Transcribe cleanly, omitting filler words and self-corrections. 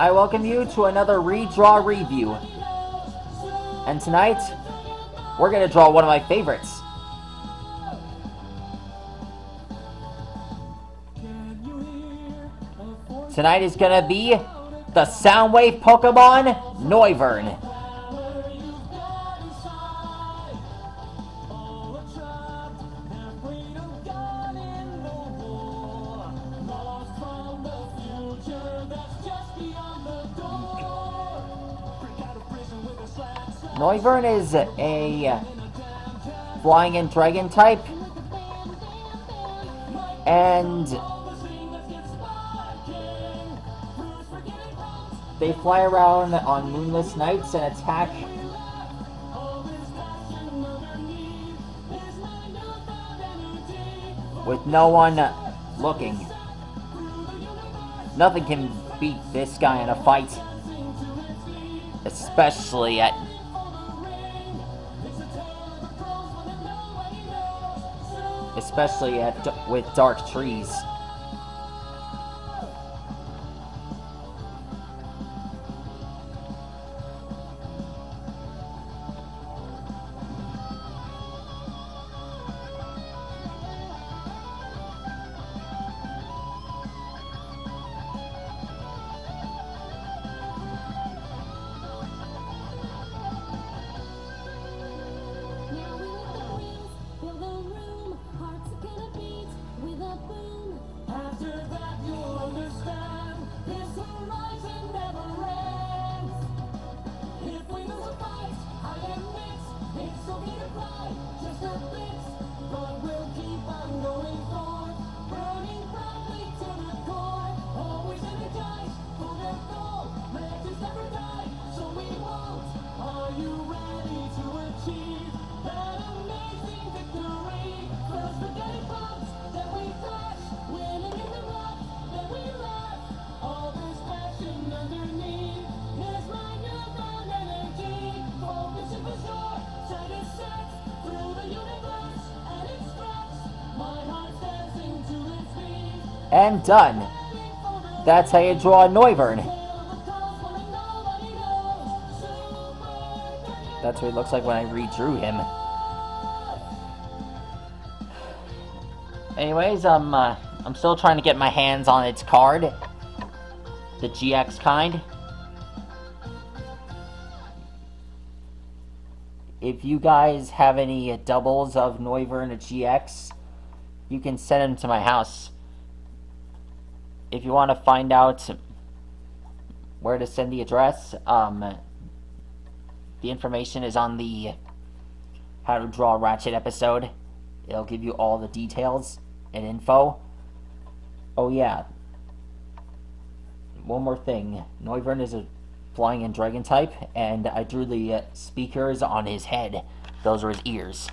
I welcome you to another redraw review. And tonight, we're going to draw one of my favorites. Tonight is going to be the Soundwave Pokemon, Noivern. Noivern is a flying and dragon type, and they fly around on moonless nights and attack with no one looking. Nothing can beat this guy in a fight, especially with dark trees. And done. That's how you draw a Noivern. That's what it looks like when I redrew him. Anyways, I'm still trying to get my hands on its card, the GX kind. If you guys have any doubles of Noivern GX, you can send them to my house. If you want to find out where to send the address, the information is on the How to Draw Ratchet episode. It'll give you all the details and info. Oh yeah, one more thing. Noivern is a flying and dragon type, and I drew the speakers on his head. Those are his ears.